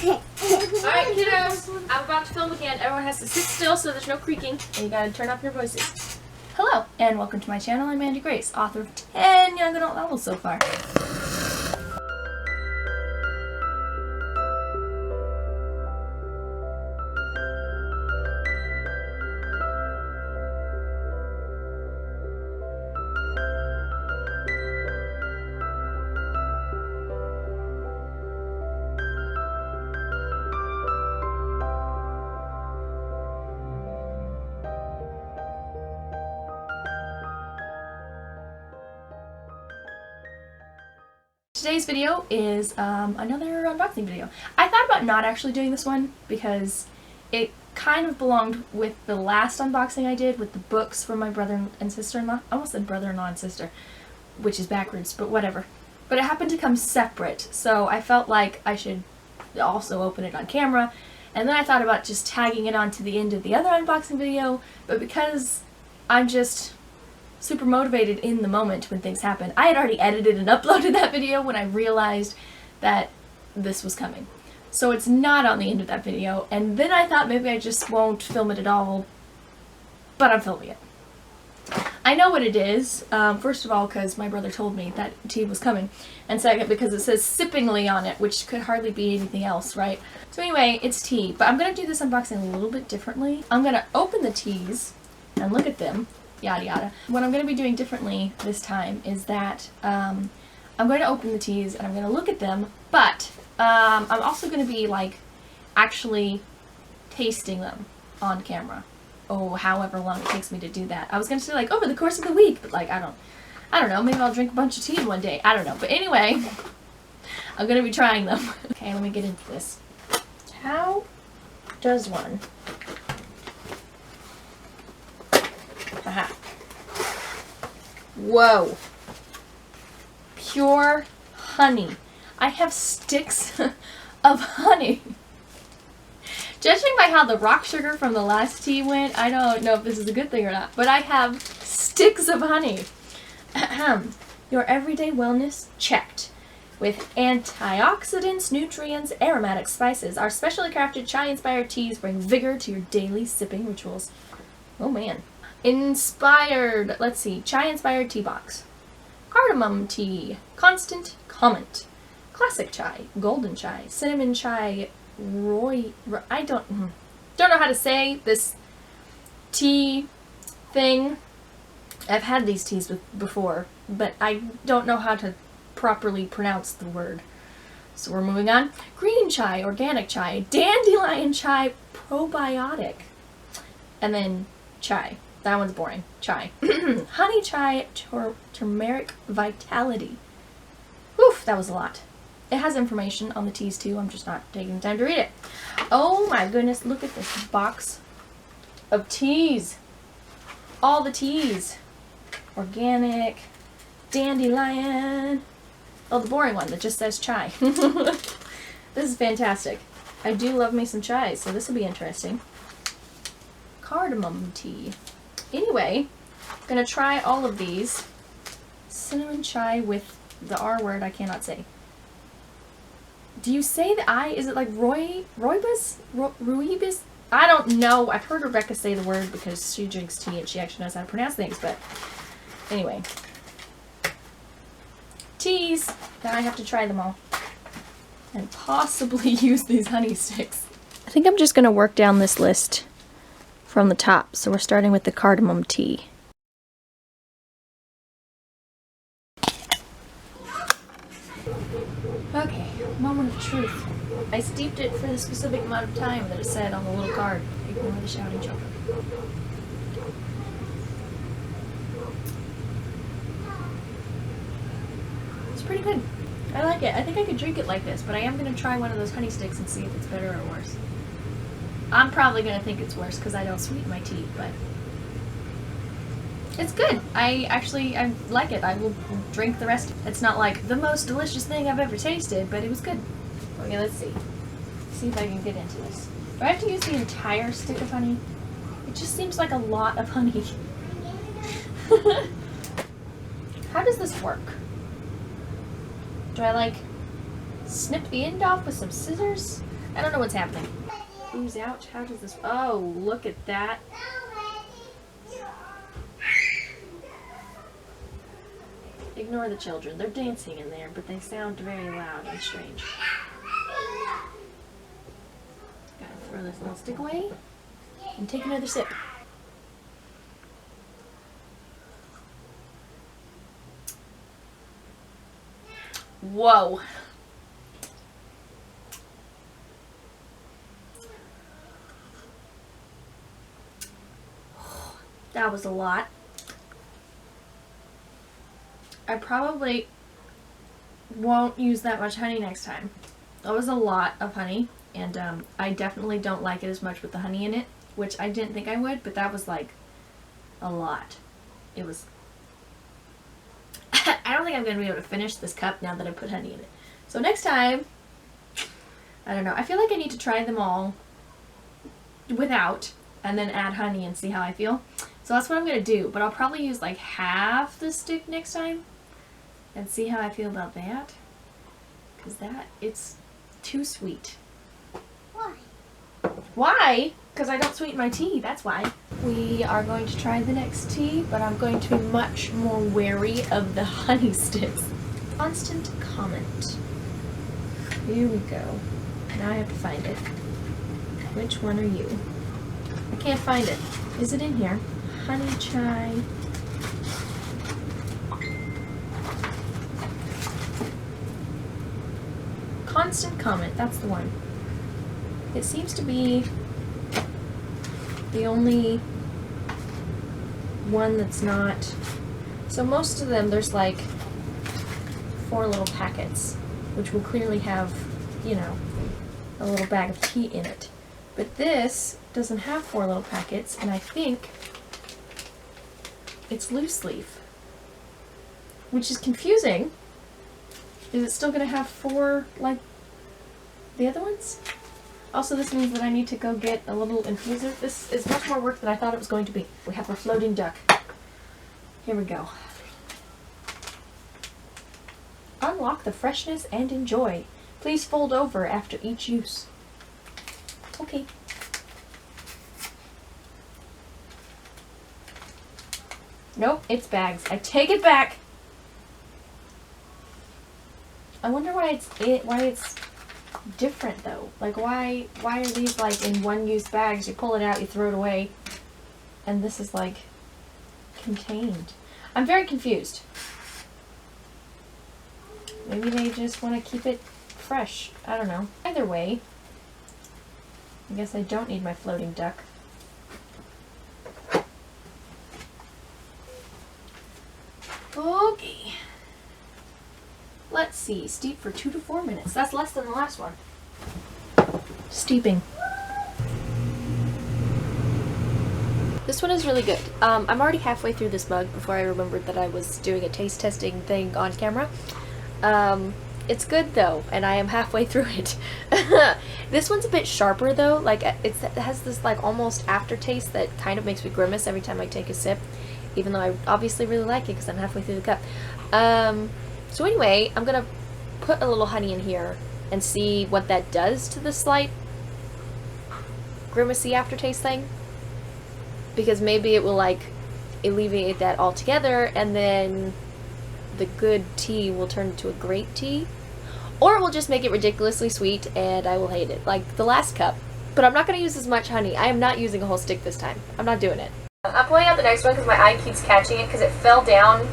Alright, kiddos, I'm about to film again. Everyone has to sit still so there's no creaking, and you gotta turn off your voices. Hello, and welcome to my channel. I'm Mandi Grace, author of 10 young adult novels so far. Today's video is another unboxing video. I thought about not actually doing this one because it kind of belonged with the last unboxing I did with the books from my brother and sister-in-law. I almost said brother-in-law and sister, which is backwards, but whatever. But it happened to come separate, so I felt like I should also open it on camera. And then I thought about just tagging it on to the end of the other unboxing video, but because I'm just super motivated in the moment when things happen. I had already edited and uploaded that video when I realized that this was coming. So it's not on the end of that video, and then I thought maybe I just won't film it at all, but I'm filming it. I know what it is, first of all because my brother told me that tea was coming, and second because it says sippingly on it, which could hardly be anything else, right? So anyway, it's tea, but I'm going to do this unboxing a little bit differently. I'm going to open the teas and look at them, yada yada. What I'm going to be doing differently this time is that I'm going to open the teas and I'm going to look at them, but I'm also going to be like actually tasting them on camera. Oh, however long it takes me to do that. I was going to say like over the course of the week, but like I don't know, maybe I'll drink a bunch of tea in one day. I don't know. But anyway, I'm going to be trying them. Okay, let me get into this. How does one... Aha. Whoa. Pure honey. I have sticks of honey. Judging by how the rock sugar from the last tea went, I don't know if this is a good thing or not, but I have sticks of honey. Your everyday wellness checked. With antioxidants, nutrients, aromatic spices, our specially crafted chai-inspired teas bring vigor to your daily sipping rituals. Oh man. Inspired, let's see, chai-inspired tea box. Cardamom tea, constant comment. Classic chai, golden chai, cinnamon chai, I don't know how to say this tea thing. I've had these teas before, but I don't know how to properly pronounce the word. So we're moving on. Green chai, organic chai, dandelion chai, probiotic. And then chai. That one's boring. Chai. Honey chai, turmeric vitality. Oof, that was a lot. It has information on the teas too. I'm just not taking the time to read it. Oh my goodness, look at this box of teas. All the teas. Organic, dandelion. Oh, the boring one that just says chai. This is fantastic. I do love me some chai, so this will be interesting. Cardamom tea. Anyway, I'm gonna try all of these. Cinnamon chai with the R word I cannot say. Do you say the I? Is it like Rooibos? Rooibos? I don't know. I've heard Rebecca say the word because she drinks tea and she actually knows how to pronounce things, but anyway. Teas. Now I have to try them all. And possibly use these honey sticks. I think I'm just gonna work down this list from the top. So we're starting with the cardamom tea. Okay, moment of truth. I steeped it for the specific amount of time that it said on the little card. Ignore the shouting children. It's pretty good. I like it. I think I could drink it like this, but I am going to try one of those honey sticks and see if it's better or worse. I'm probably going to think it's worse because I don't sweeten my tea, but it's good. I like it. I will drink the rest. It's not like the most delicious thing I've ever tasted, but it was good. Okay, let's see. See if I can get into this. Do I have to use the entire stick of honey? It just seems like a lot of honey. How does this work? Do I like snip the end off with some scissors? I don't know what's happening. Ooze out? How does this... Oh, look at that. Ignore the children. They're dancing in there, but they sound very loud and strange. Gotta throw this little stick away and take another sip. Whoa. That was a lot. I probably won't use that much honey next time. That was a lot of honey, and I definitely don't like it as much with the honey in it, which I didn't think I would, but that was like a lot. It was... I don't think I'm going to be able to finish this cup now that I put honey in it. So next time, I don't know. I feel like I need to try them all without, and then add honey and see how I feel. So that's what I'm going to do, but I'll probably use like half the stick next time and see how I feel about that. Because it's too sweet. Why? Why? Because I don't sweeten my tea, that's why. We are going to try the next tea, but I'm going to be much more wary of the honey sticks. Constant comment. Here we go. Now I have to find it. Which one are you? I can't find it. Is it in here? Honey chai. Constant comment, that's the one. It seems to be the only one that's not... So most of them, there's like 4 little packets, which will clearly have, you know, a little bag of tea in it. But this doesn't have 4 little packets, and I think it's loose leaf, which is confusing. Is it still going to have 4 like the other ones? Also, this means that I need to go get a little infuser. This is much more work than I thought it was going to be. We have a floating duck. Here we go. Unlock the freshness and enjoy. Please fold over after each use. Okay. Nope, it's bags. I take it back. I wonder why it's different though. Like why are these like in one-use bags? You pull it out, you throw it away, and this is like contained. I'm very confused. Maybe they just want to keep it fresh. I don't know. Either way, I guess I don't need my floating duck. Okay. Let's see. Steep for 2 to 4 minutes. That's less than the last one. Steeping. This one is really good. I'm already halfway through this mug before I remembered that I was doing a taste testing thing on camera. It's good though, and I am halfway through it. This one's a bit sharper though. Like it has this like almost aftertaste that kind of makes me grimace every time I take a sip, even though I obviously really like it because I'm halfway through the cup. So anyway, I'm gonna put a little honey in here and see what that does to the slight grimacy aftertaste thing. Because maybe it will like alleviate that altogether, and then the good tea will turn into a great tea. Or it will just make it ridiculously sweet and I will hate it, like the last cup. But I'm not going to use as much honey. I am not using a whole stick this time. I'm not doing it. I'm pulling out the next one because my eye keeps catching it because it fell down.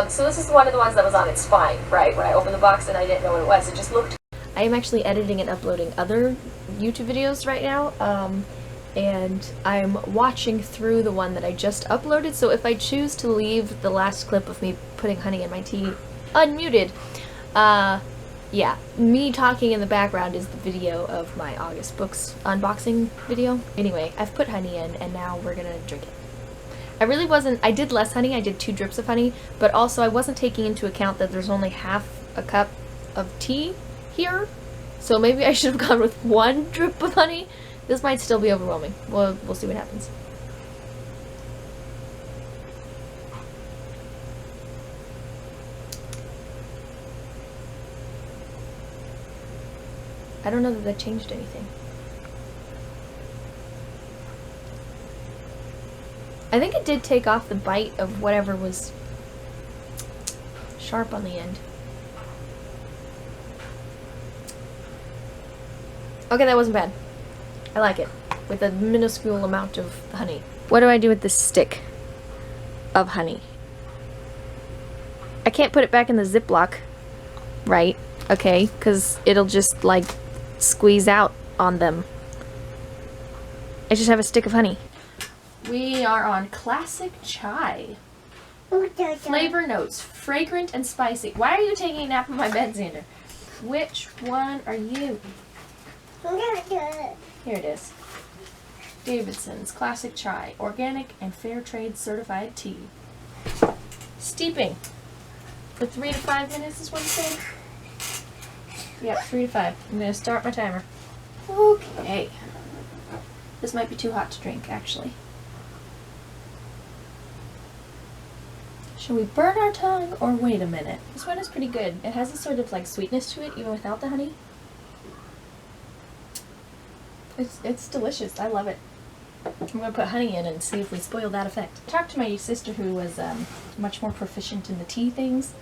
So this is one of the ones that was on its spine, right? When I opened the box and I didn't know what it was. It just looked... I am actually editing and uploading other YouTube videos right now. And I'm watching through the one that I just uploaded, so if I choose to leave the last clip of me putting honey in my tea unmuted, yeah, me talking in the background is the video of my August books unboxing video. Anyway, I've put honey in, and now we're gonna drink it. I did less honey, I did 2 drips of honey, but also I wasn't taking into account that there's only half a cup of tea here, so maybe I should have gone with 1 drip of honey. This might still be overwhelming. We'll see what happens. I don't know that that changed anything. I think it did take off the bite of whatever was sharp on the end. Okay, that wasn't bad. I like it. With a minuscule amount of honey. What do I do with this stick of honey? I can't put it back in the Ziploc, right? Okay, because it'll just like squeeze out on them. I just have a stick of honey. We are on classic chai. Flavor notes, fragrant and spicy. Why are you taking a nap on my bed, Xander? Which one are you? Here it is. Davidson's Classic Chai, organic and fair trade certified tea. Steeping for 3 to 5 minutes is what you said? Yep, 3 to 5. I'm going to start my timer. Okay. This might be too hot to drink, actually. Should we burn our tongue or wait a minute? This one is pretty good. It has a sort of like sweetness to it, even without the honey. It's delicious. I love it. I'm going to put honey in and see if we spoil that effect. I talked to my sister who was much more proficient in the tea things,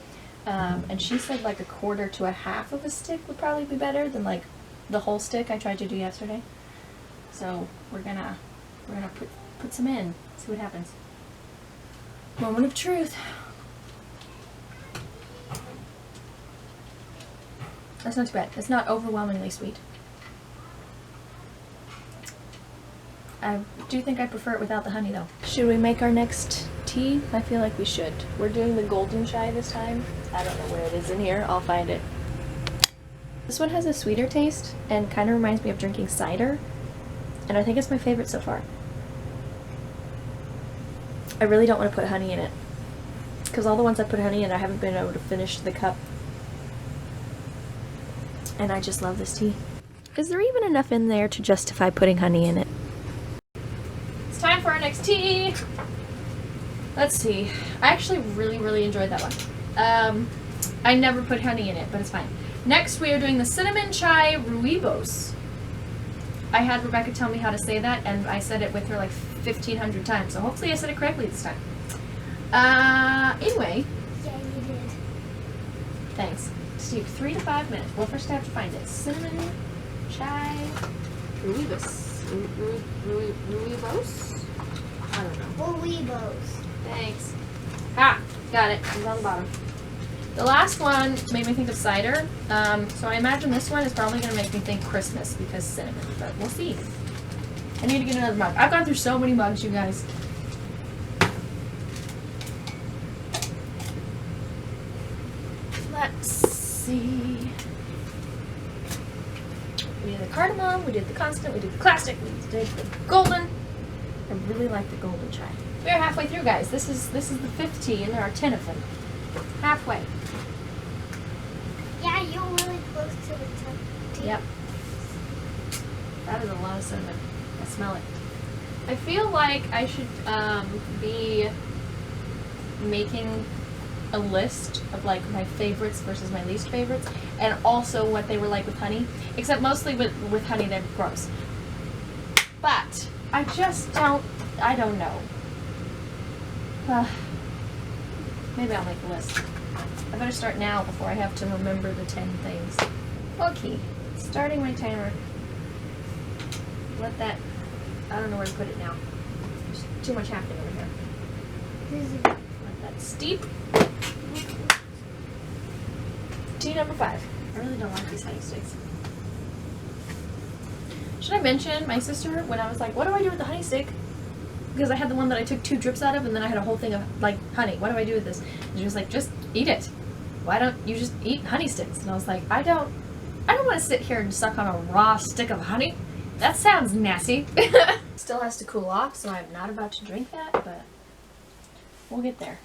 and she said like 1/4 to 1/2 of a stick would probably be better than like the whole stick I tried to do yesterday. So we're gonna put some in, see what happens. Moment of truth. That's not too bad. It's not overwhelmingly sweet. I do think I prefer it without the honey though. Should we make our next tea? I feel like we should. We're doing the golden chai this time. I don't know where it is in here. I'll find it. This one has a sweeter taste and kind of reminds me of drinking cider. And I think it's my favorite so far. I really don't want to put honey in it. Because all the ones I put honey in, I haven't been able to finish the cup. And I just love this tea. Is there even enough in there to justify putting honey in it? It's time for our next tea. Let's see. I actually really enjoyed that one. I never put honey in it, but it's fine. Next, we are doing the cinnamon chai Rooibos. I had Rebecca tell me how to say that, and I said it with her like 1,500 times, so hopefully I said it correctly this time. Anyway. Yeah, you did. Thanks. Steep 3 to 5 minutes. We'll first have to find it. Cinnamon chai Rooibos. Rooibos? I don't know. Rooibos. Thanks. Ah, got it. It's on the bottom. The last one made me think of cider, so I imagine this one is probably going to make me think Christmas because cinnamon, but we'll see. I need to get another mug. I've gone through so many mugs, you guys. Let's see. We did the cardamom, we did the constant, we did the classic, we did the golden. I really like the golden chai. We're halfway through, guys. This is the 5th tea, and there are 10 of them. Halfway. Yeah, you're really close to the top. Yep. That is a lot of cinnamon. I smell it. I feel like I should be making a list of like my favorites versus my least favorites, and also what they were like with honey. Except mostly with honey, they're gross. But I just don't. I don't know. Maybe I'll make a list. I better start now before I have to remember the 10 things. Okay, starting my timer. Let that, I don't know where to put it now. There's too much happening over here. Let that steep. Tea number 5. I really don't like these honey sticks. Should I mention my sister when I was like, what do I do with the honey stick? Because I had the one that I took 2 drips out of, and then I had a whole thing of like honey. What do I do with this? And she was like, just eat it. Why don't you just eat honey sticks? And I was like, I don't want to sit here and suck on a raw stick of honey. That sounds nasty. Still has to cool off, so I'm not about to drink that, but we'll get there.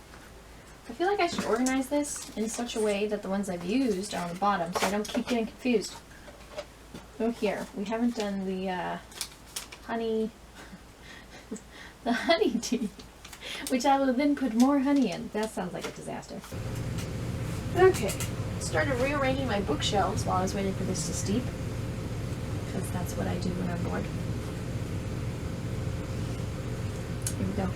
I feel like I should organize this in such a way that the ones I've used are on the bottom, so I don't keep getting confused. Oh, here. We haven't done the honey... the honey tea, which I will then put more honey in. That sounds like a disaster. Okay, started rearranging my bookshelves while I was waiting for this to steep. that's what I do when I'm bored. Here we go.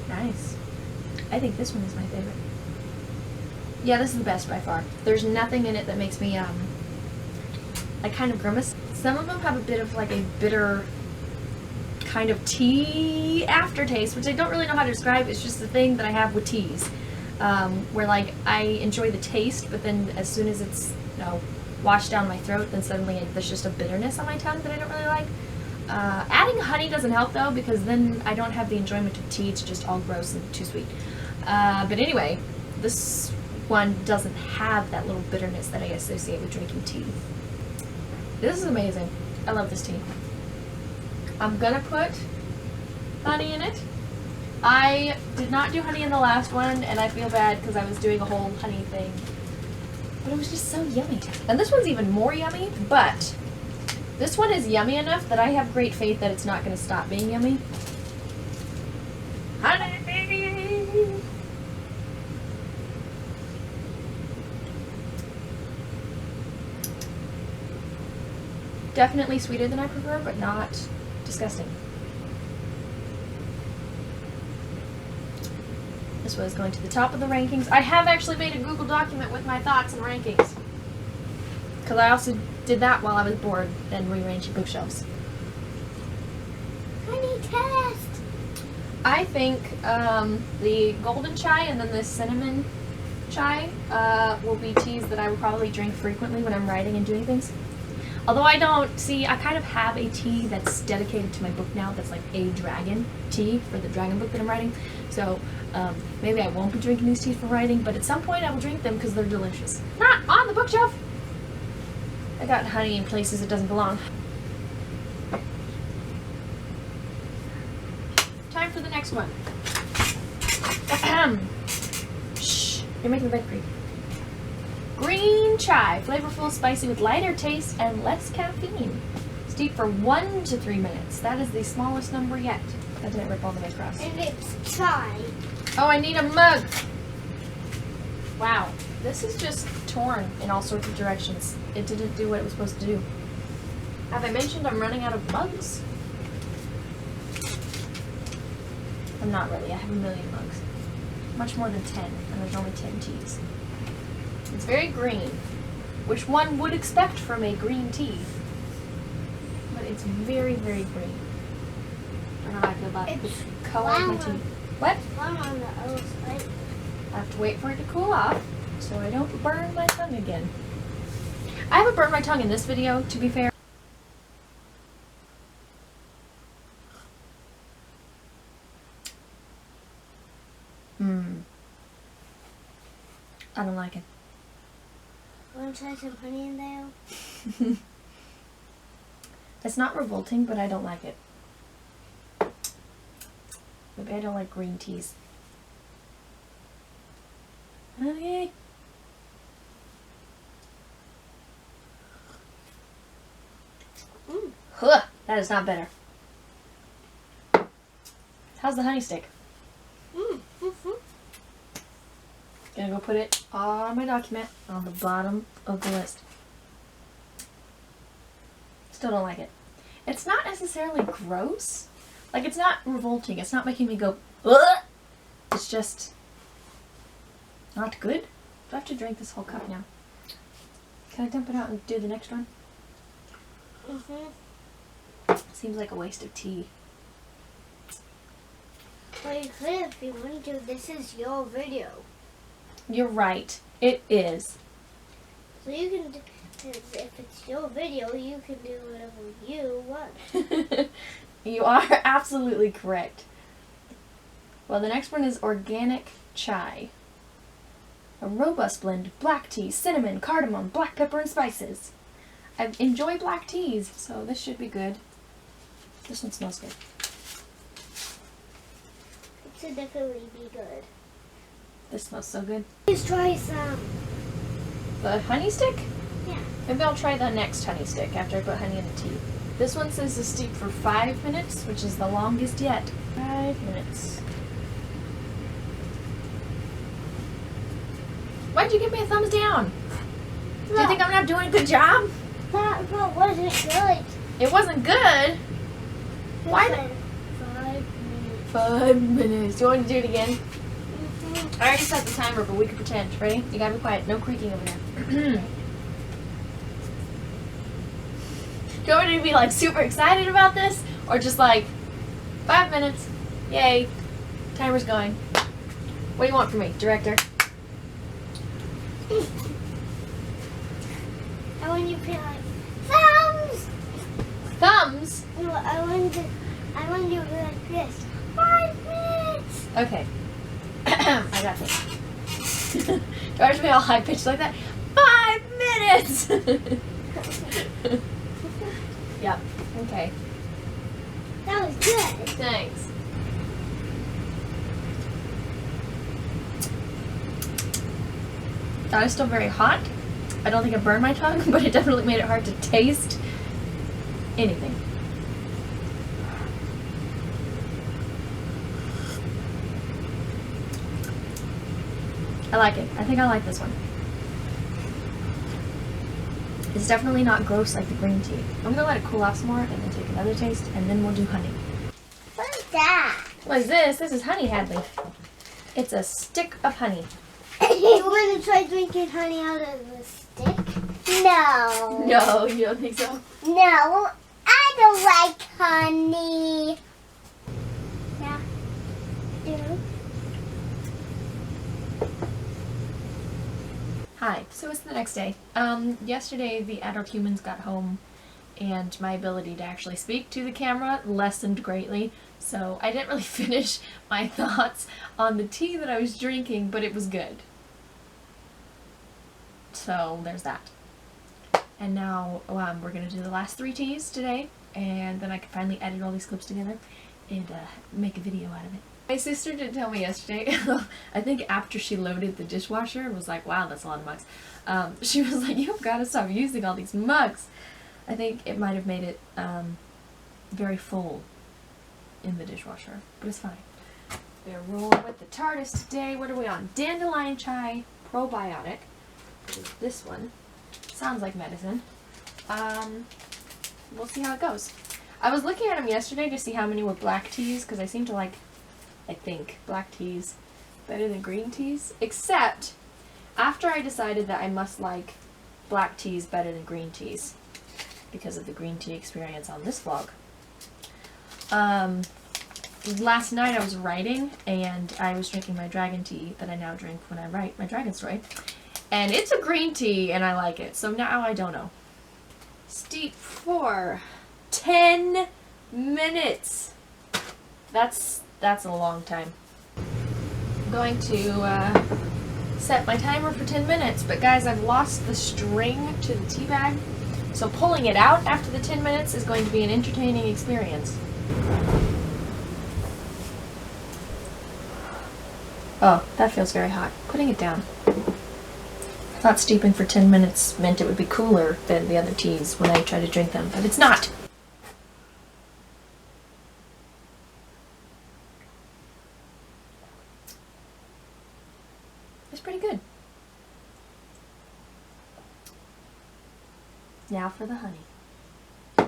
Nice. I think this one is my favorite. Yeah, this is the best by far. There's nothing in it that makes me, like, kind of grimace. Some of them have a bit of, like, a bitter kind of tea aftertaste, which I don't really know how to describe. It's just the thing that I have with teas, where, like, I enjoy the taste, but then as soon as it's, you know, washed down my throat, then suddenly there's just a bitterness on my tongue that I don't really like. Adding honey doesn't help, though, because then I don't have the enjoyment of tea. It's just all gross and too sweet. But anyway, this one doesn't have that little bitterness that I associate with drinking tea. This is amazing. I love this tea. I'm gonna put honey in it. I did not do honey in the last one, and I feel bad because I was doing a whole honey thing. But it was just so yummy. And this one's even more yummy, but this one is yummy enough that I have great faith that it's not going to stop being yummy. Honey! Definitely sweeter than I prefer, but not disgusting. This was going to the top of the rankings. I have actually made a Google document with my thoughts and rankings, because I also did that while I was bored and rearranging bookshelves. Honey test. I think the golden chai and then the cinnamon chai will be teas that I will probably drink frequently when I'm writing and doing things. Although I kind of have a tea that's dedicated to my book now that's like a dragon tea for the dragon book that I'm writing. So maybe I won't be drinking these teas for writing, but at some point I will drink them because they're delicious. Not on the bookshelf! I got honey in places it doesn't belong. Time for the next one. Shh, you're making the bed creep. Green chai, flavorful, spicy with lighter taste and less caffeine. Steep for 1 to 3 minutes. That is the smallest number yet. That didn't rip all the way across. And it's chai. Oh, I need a mug. Wow, this is just torn in all sorts of directions. It didn't do what it was supposed to do. Have I mentioned I'm running out of mugs? I'm not really. I have a million mugs. Much more than 10, and there's only 10 teas. It's very green, which one would expect from a green tea. But it's very, very green. I don't know how I feel about it. The color of my tea. What? One on the other side. I have to wait for it to cool off so I don't burn my tongue again. I haven't burned my tongue in this video, to be fair. I don't like it. Want to try some honey in there? It's not revolting, but I don't like it. Maybe I don't like green teas. Okay. Huh, that is not better. How's the honey stick? Gonna go put it on my document on the bottom of the list. Still don't like it. It's not necessarily gross. Like, it's not revolting. It's not making me go, ugh! It's just not good. Do I have to drink this whole cup now? Can I dump it out and do the next one? Seems like a waste of tea. Well, you could if you want to. This is your video. You're right. It is. So you can, if it's your video, you can do whatever you want. You are absolutely correct. Well, the next one is organic chai. A robust blend of black tea, cinnamon, cardamom, black pepper, and spices. I enjoy black teas, so this should be good. This one smells good. It should definitely be good. This smells so good. Let's try some. The honey stick? Yeah. Maybe I'll try the next honey stick after I put honey in the tea. This one says to steep for 5 minutes, which is the longest yet. 5 minutes. Why'd you give me a thumbs down? not doing a good job? That wasn't good. It wasn't good. Why? It said 5 minutes. 5 minutes. Do you want to do it again? Mhm. I already set the timer, but we can pretend. Ready? You gotta be quiet. No creaking over there. Do you want me to be like super excited about this? Or just like 5 minutes? Yay. Timer's going. What do you want from me, director? I want you to be like, thumbs! Thumbs? No, I want you to be like this. 5 minutes! Okay. I got this. Do I have to be all high pitched like that? 5 minutes! Yep. Okay. That was good. Thanks. That is still very hot. I don't think it burned my tongue, but it definitely made it hard to taste anything. I like it. I think I like this one. It's definitely not gross like the green tea. I'm gonna let it cool off some more and then take another taste, and then we'll do honey. What is that? What is this? This is honey, Hadley. It's a stick of honey. You want to try drinking honey out of the stick? No. No, you don't think so? No, I don't like honey. Yeah. Do. Hi. So it's the next day. Yesterday the adult humans got home and my ability to actually speak to the camera lessened greatly. So I didn't really finish my thoughts on the tea that I was drinking, but it was good. So there's that. And now we're going to do the last 3 teas today, and then I can finally edit all these clips together and make a video out of it. My sister did tell me yesterday, I think after she loaded the dishwasher and was like, wow, that's a lot of mugs. She was like, you've got to stop using all these mugs. I think it might have made it very full in the dishwasher, but it's fine. We're rolling with the TARDIS today. What are we on? Dandelion Chai Probiotic, which is this one. Sounds like medicine. We'll see how it goes. I was looking at them yesterday to see how many were black teas, because I seem to like, I think, black teas better than green teas. Except, after I decided that I must like black teas better than green teas, because of the green tea experience on this vlog. Last night I was writing, and I was drinking my dragon tea that I now drink when I write my dragon story. And it's a green tea, and I like it. So now I don't know. Steep for 10 minutes. That's a long time. I'm going to set my timer for 10 minutes. But guys, I've lost the string to the tea bag. So pulling it out after the 10 minutes is going to be an entertaining experience. Oh, that feels very hot. Putting it down. I thought steeping for 10 minutes meant it would be cooler than the other teas when I try to drink them, but it's not. It's pretty good. Now for the honey. The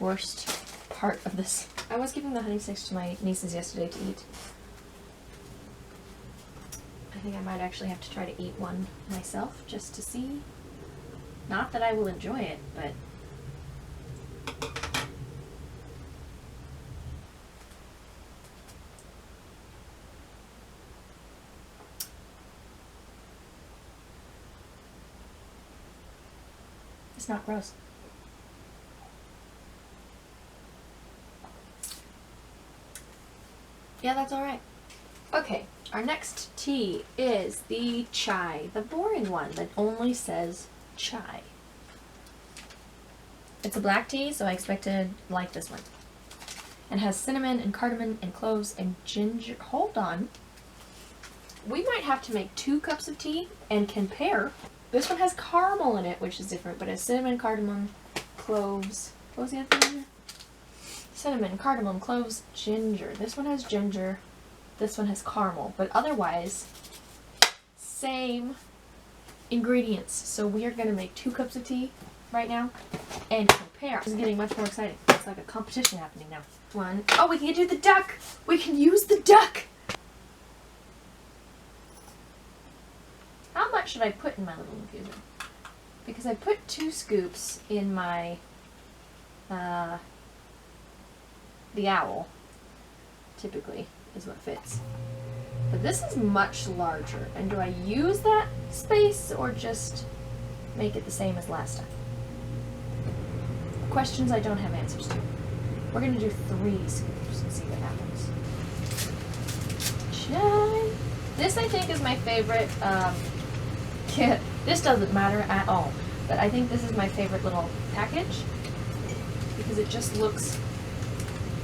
worst part of this. I was giving the honey sticks to my nieces yesterday to eat. I think I might actually have to try to eat one myself just to see. Not that I will enjoy it, but it's not gross. Yeah, that's alright. Okay, our next tea is the chai, the boring one that only says chai. It's a black tea, so I expect to like this one. And has cinnamon and cardamom and cloves and ginger. Hold on. We might have to make 2 cups of tea and compare. This one has caramel in it, which is different, but it has cinnamon, cardamom, cloves. What was the other thing in there? Cinnamon, cardamom, cloves, ginger. This one has ginger. This one has caramel, but otherwise, same ingredients. So we are going to make 2 cups of tea right now and compare. This is getting much more exciting. It's like a competition happening now. One. Oh, we can do the duck! We can use the duck! How much should I put in my little infuser? Because I put 2 scoops in my, the owl, typically, is what fits. But this is much larger. And do I use that space or just make it the same as last time? Questions I don't have answers to. We're going to do 3 scoops and see what happens. Chai. This I think is my favorite, this doesn't matter at all. But I think this is my favorite little package because it just looks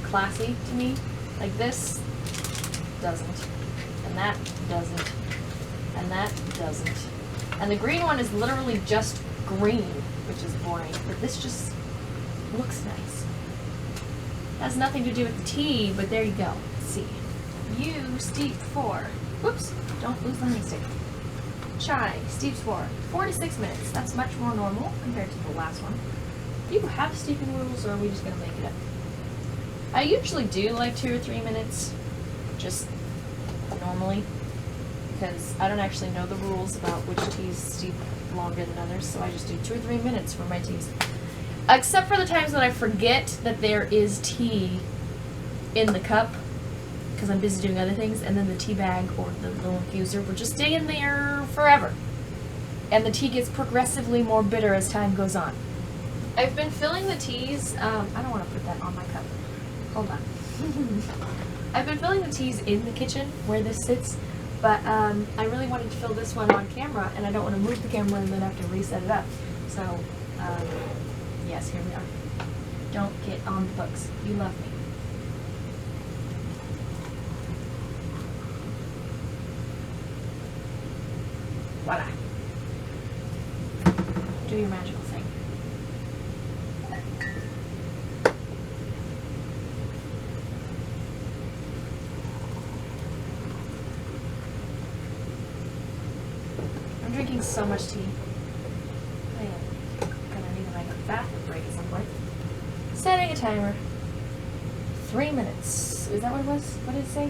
classy to me. Like this doesn't. And that doesn't. And that doesn't. And the green one is literally just green, which is boring. But this just looks nice. Has nothing to do with the tea, but there you go. Let's see. You steep for, whoops, don't lose the honey stick. Chai steeps for 4 to 6 minutes. That's much more normal compared to the last one. Do you have steeping rules, or are we just going to make it up? I usually do like 2 or 3 minutes, just normally, because I don't actually know the rules about which teas steep longer than others, so I just do 2 or 3 minutes for my teas. Except for the times that I forget that there is tea in the cup, because I'm busy doing other things, and then the tea bag or the little infuser will just stay in there forever. And the tea gets progressively more bitter as time goes on. I've been filling the teas, I don't want to put that on my cup. Hold on. I've been filling the teas in the kitchen where this sits, but I really wanted to fill this one on camera, and I don't want to move the camera and then have to reset it up. So, yes, here we are. Don't get on the books. You love me. Voila. Do your magical thing. I'm drinking so much tea. I am gonna need like a bathroom break at some point. Setting a timer. 3 minutes. Is that what it was? What did it say?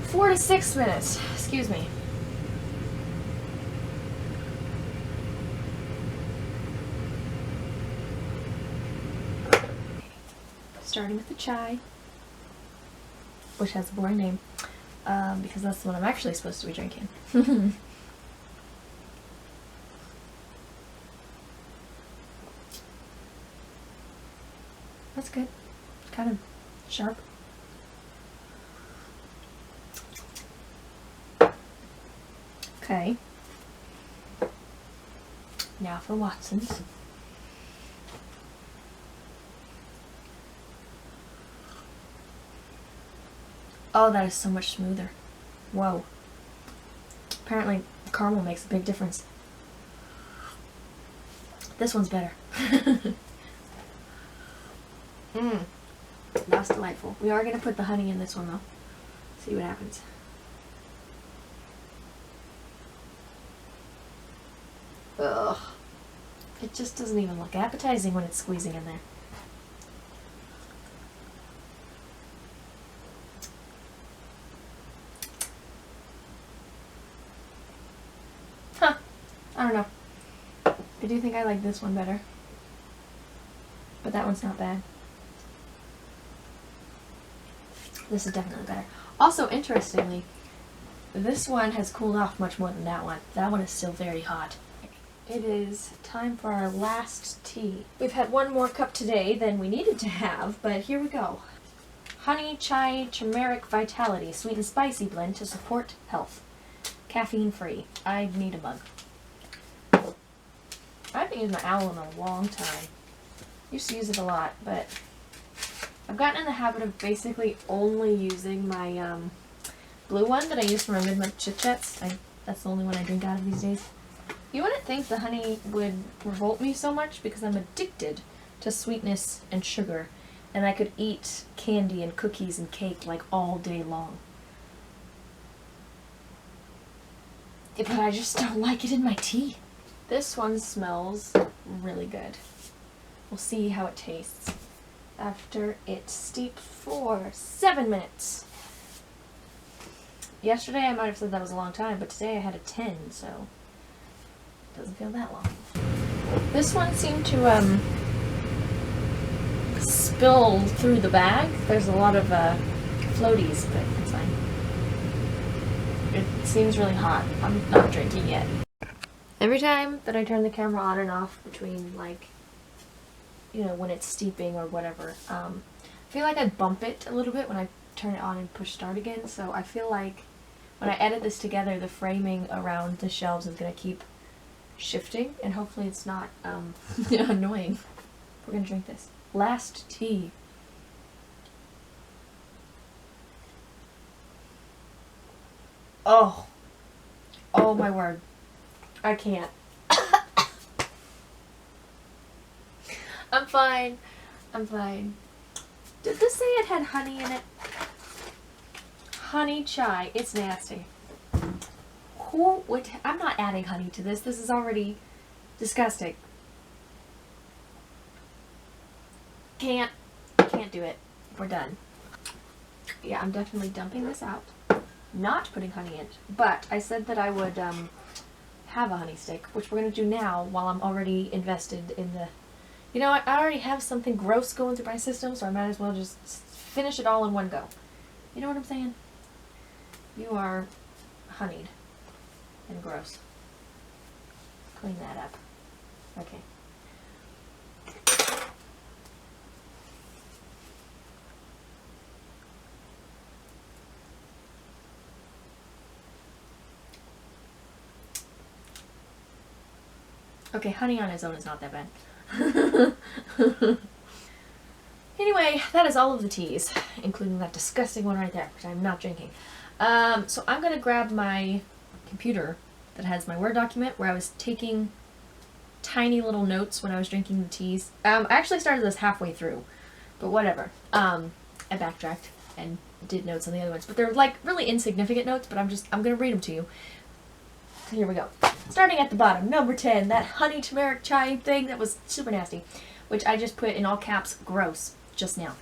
4 to 6 minutes. Excuse me. Starting with the chai, which has a boring name, because that's the one I'm actually supposed to be drinking. That's good. Kind of sharp. Okay. Now for Watson's. Oh, that is so much smoother. Whoa. Apparently, caramel makes a big difference. This one's better. That's delightful. We are going to put the honey in this one, though. See what happens. Ugh. It just doesn't even look appetizing when it's squeezing in there. I don't know. I do think I like this one better. But that one's not bad. This is definitely better. Also, interestingly, this one has cooled off much more than that one. That one is still very hot. It is time for our last tea. We've had one more cup today than we needed to have, but here we go. Honey Chai Turmeric Vitality Sweet and Spicy Blend to support health. Caffeine free. I need a mug. I haven't used my owl in a long time. Used to use it a lot, but I've gotten in the habit of basically only using my blue one that I use for my midnight chit-chats. That's the only one I drink out of these days. You wouldn't think the honey would revolt me so much because I'm addicted to sweetness and sugar, and I could eat candy and cookies and cake like all day long. but I just don't like it in my tea. This one smells really good. We'll see how it tastes after it's steeped for 7 minutes. Yesterday I might have said that was a long time, but today I had a 10, so it doesn't feel that long. This one seemed to spill through the bag. There's a lot of floaties, but it's fine. It seems really hot. I'm not drinking yet. Every time that I turn the camera on and off between, like, you know, when it's steeping or whatever, I feel like I bump it a little bit when I turn it on and push start again, so I feel like when I edit this together, the framing around the shelves is going to keep shifting, and hopefully it's not annoying. We're going to drink this. Last tea. Oh. Oh my word. I can't. I'm fine. I'm fine. Did this say it had honey in it? Honey chai. It's nasty. Who would... I'm not adding honey to this. This is already disgusting. Can't do it. We're done. Yeah, I'm definitely dumping this out. Not putting honey in. But I said that I would have a honey stick, which we're going to do now while I'm already invested in the... You know, I already have something gross going through my system, so I might as well just finish it all in one go. You know what I'm saying? You are honeyed and gross. Clean that up. Okay. Okay, honey on its own is not that bad. Anyway, that is all of the teas, including that disgusting one right there, which I'm not drinking. So I'm going to grab my computer that has my Word document where I was taking tiny little notes when I was drinking the teas. I actually started this halfway through, but whatever. I backtracked and did notes on the other ones, but they're like really insignificant notes, but I'm going to read them to you. So here we go. Starting at the bottom, number 10, that honey turmeric chai thing that was super nasty, which I just put in all caps, gross, just now.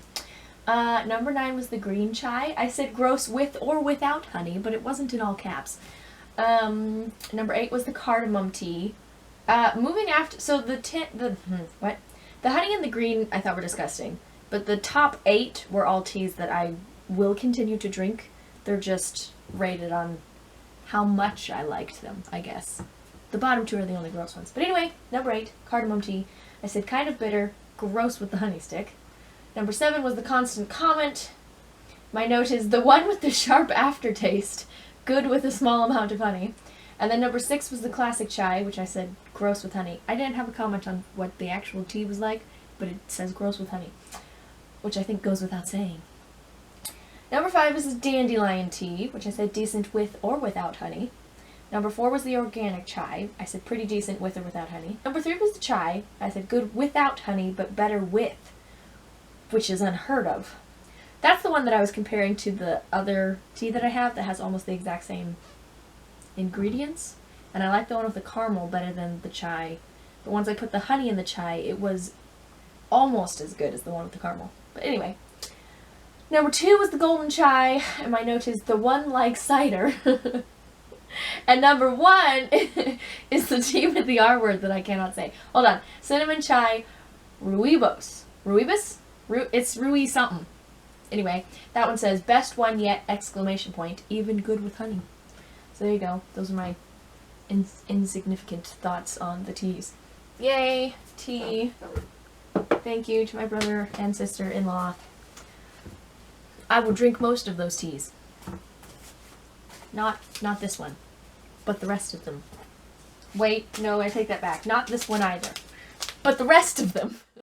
Number 9 was the green chai. I said gross with or without honey, but it wasn't in all caps. Number 8 was the cardamom tea. Moving after, so the honey and the green I thought were disgusting, but the top 8 were all teas that I will continue to drink. They're just rated on how much I liked them, I guess. The bottom 2 are the only gross ones. But anyway, number 8, cardamom tea. I said kind of bitter, gross with the honey stick. Number 7 was the constant comment. My note is the one with the sharp aftertaste, good with a small amount of honey. And then number 6 was the classic chai, which I said gross with honey. I didn't have a comment on what the actual tea was like, but it says gross with honey, which I think goes without saying. Number 5 is the Dandelion Tea, which I said decent with or without honey. Number 4 was the organic chai. I said pretty decent with or without honey. Number 3 was the chai. I said good without honey, but better with, which is unheard of. That's the one that I was comparing to the other tea that I have that has almost the exact same ingredients. And I like the one with the caramel better than the chai. But once I put the honey in the chai, it was almost as good as the one with the caramel. But anyway. Number 2 was the golden chai, and my note is the one like cider. And number 1 is the tea with the R word that I cannot say. Hold on. Cinnamon chai Rooibos. Rooibos? It's Rui something. Anyway, that one says best one yet, exclamation point, even good with honey. So there you go. Those are my insignificant thoughts on the teas. Yay, tea. Thank you to my brother and sister-in-law. I will drink most of those teas. Not this one, but the rest of them. Wait, no, I take that back. Not this one either, but the rest of them.